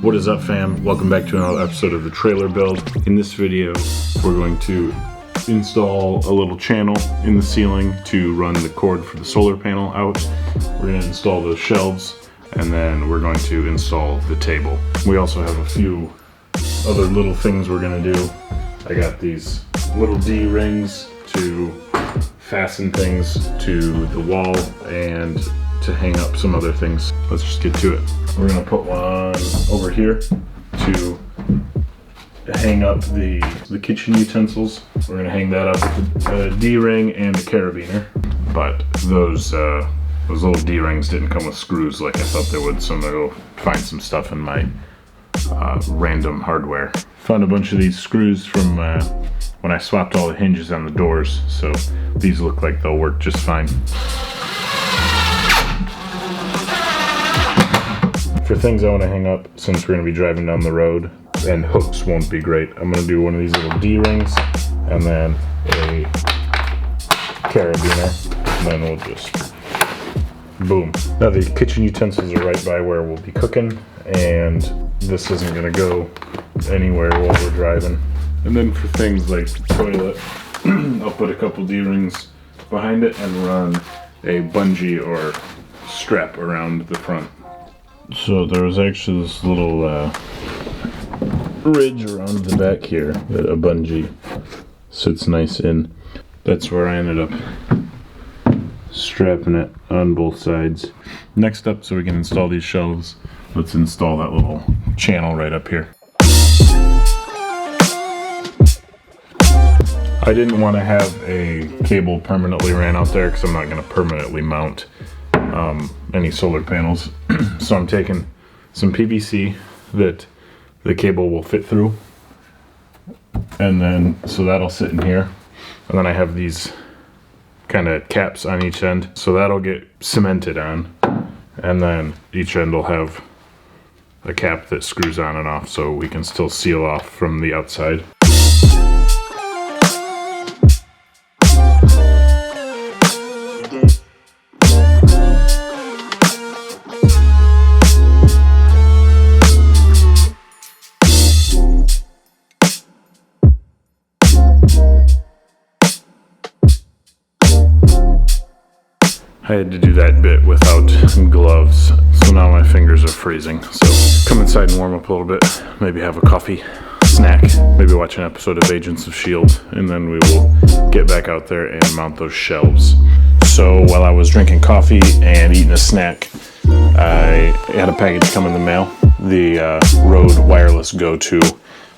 What is up, fam? Welcome back to another episode of the trailer build. In this video, we're going to install a little channel in the ceiling to run the cord for the solar panel out. We're going to install those shelves, and then we're going to install the table. We also have a few other little things we're going to do. I got these little D-rings to fasten things to the wall and to hang up some other things. Let's just get to it. We're gonna put one over here to hang up the kitchen utensils. We're gonna hang that up with a D-ring and a carabiner. But those little D-rings didn't come with screws like I thought they would, so I'm gonna go find some stuff in my random hardware. Found a bunch of these screws from when I swapped all the hinges on the doors, so these look like they'll work just fine. For things I want to hang up, since we're going to be driving down the road, and hooks won't be great, I'm going to do one of these little D-rings, and then a carabiner, and then we'll just boom. Now the kitchen utensils are right by where we'll be cooking, and this isn't going to go anywhere while we're driving. And then for things like the toilet, I'll put a couple D-rings behind it and run a bungee or strap around the front. So there was actually this little ridge around the back here that a bungee sits nice in. That's where I ended up strapping it on both sides. Next up, so we can install these shelves, let's install that little channel right up here. I didn't want to have a cable permanently ran out there because I'm not going to permanently mount any solar panels. So I'm taking some PVC that the cable will fit through, and then so that'll sit in here, and then I have these kind of caps on each end, so that'll get cemented on, and then each end will have a cap that screws on and off so we can still seal off from the outside. I had to do that bit without gloves, so now my fingers are freezing. So come inside and warm up a little bit, maybe have a coffee, snack, maybe watch an episode of Agents of S.H.I.E.L.D., and then we will get back out there and mount those shelves. So while I was drinking coffee and eating a snack, I had a package come in the mail, the Rode Wireless Go 2.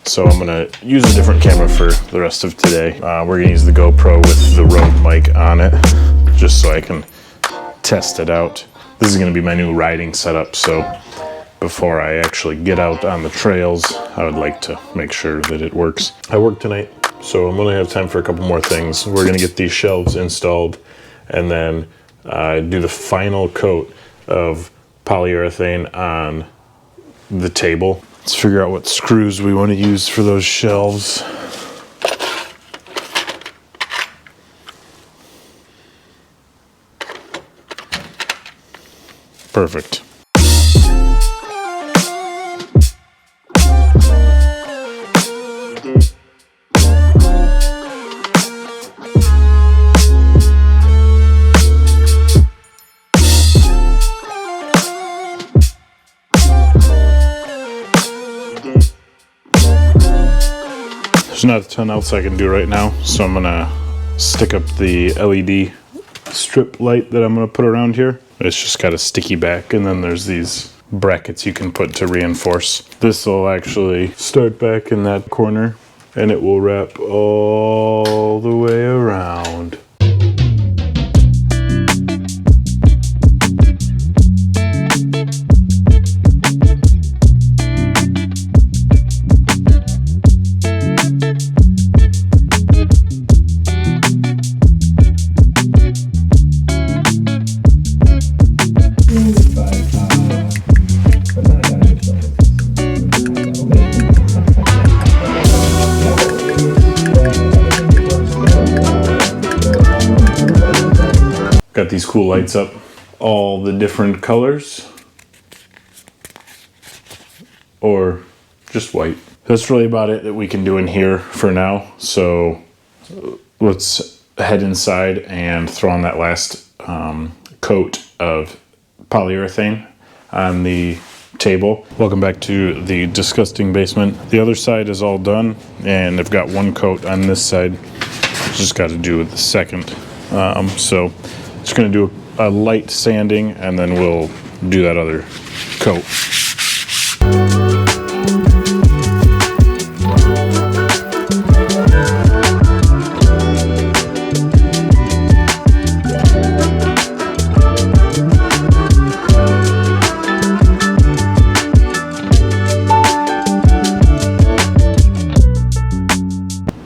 So I'm gonna use a different camera for the rest of today. We're gonna use the GoPro with the Rode mic on it, just so I can test it out. This is going to be my new riding setup, so before I actually get out on the trails, I would like to make sure that it works. I work tonight, so I'm going to have time for a couple more things. We're going to get these shelves installed and then do the final coat of polyurethane on the table. Let's figure out what screws we want to use for those shelves. Perfect. There's not a ton else I can do right now, so I'm gonna stick up the LED strip light that I'm gonna put around here. It's just got a sticky back, and then there's these brackets you can put to reinforce. This will actually start back in that corner, and it will wrap all the way around. Got these cool lights up, all the different colors. or just white. That's really about it that we can do in here for now. So let's head inside and throw on that last coat of polyurethane on the table. Welcome back to the disgusting basement. The other side is all done, and I've got one coat on this side. Just got to do with the second. So just going to do a light sanding, and then we'll do that other coat.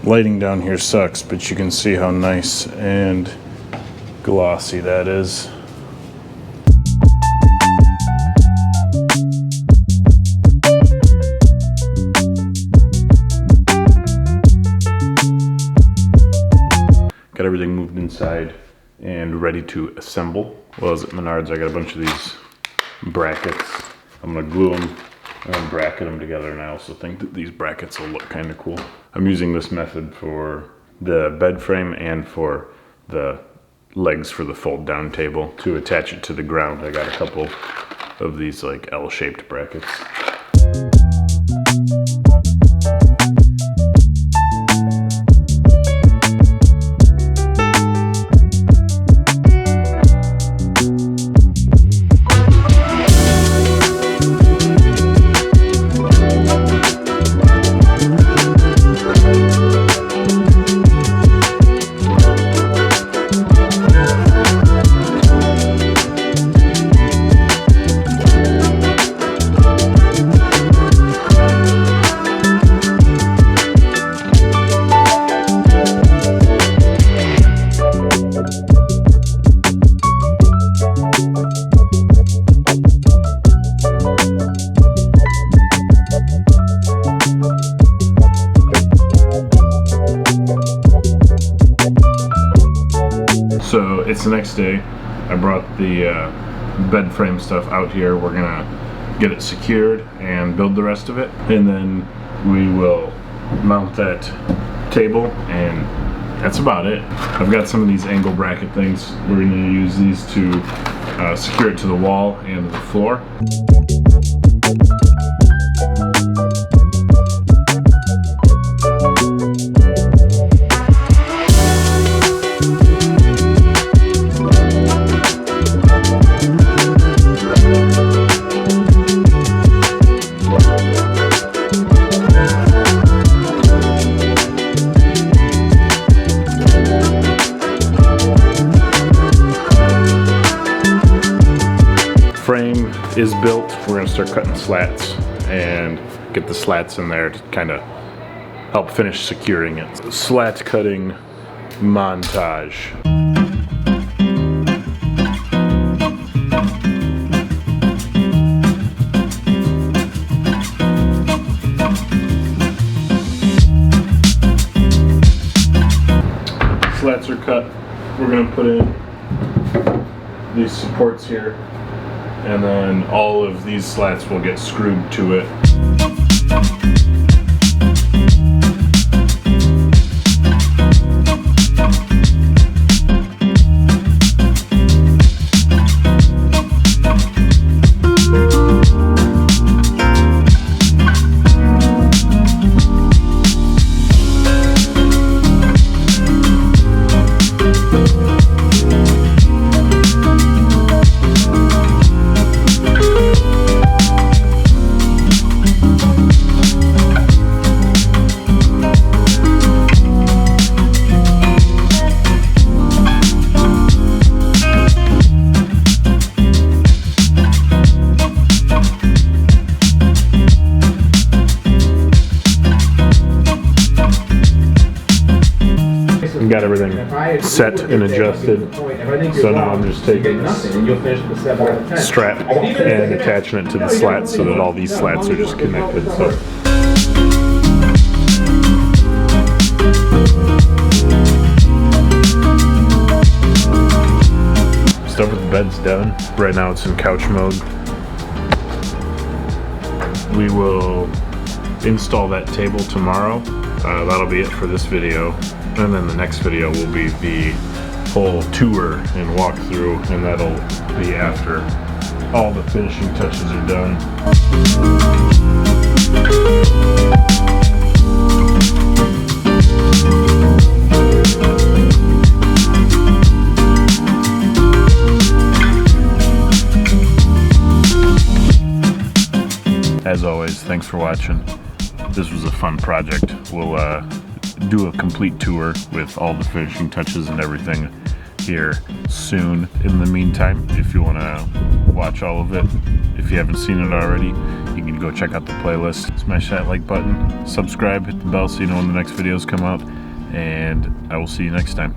Lighting down here sucks, but you can see how nice and glossy that is. Got everything moved inside and ready to assemble. Well, I was at Menards, I got a bunch of these brackets. I'm gonna glue them and bracket them together, and I also think that these brackets will look kind of cool. I'm using this method for the bed frame and for the legs for the fold down table. To attach it to the ground, I got a couple of these like L-shaped brackets. So it's the next day. I brought the bed frame stuff out here. We're gonna get it secured and build the rest of it, and then we will mount that table, and that's about it. I've got some of these angle bracket things. We're gonna use these to secure it to the wall and the floor. Frame is built. We're gonna start cutting slats and get the slats in there to kind of help finish securing it. Slat cutting montage. Slats are cut. We're gonna put in these supports here, and then all of these slats will get screwed to it. Got everything set and adjusted, so now I'm just taking this strap and attaching it to the slats so that all these slats are just connected. So stuff with the bed's done. Right now it's in couch mode. we will install that table tomorrow. That'll be it for this video, and then the next video will be the whole tour and walkthrough, and that'll be after all the finishing touches are done. As always, thanks for watching. This was a fun project. We'll do a complete tour with all the finishing touches and everything here soon. In the meantime, if you want to watch all of it, if you haven't seen it already, you can go check out the playlist. Smash that like button, subscribe, hit the bell so you know when the next videos come out, and I will see you next time.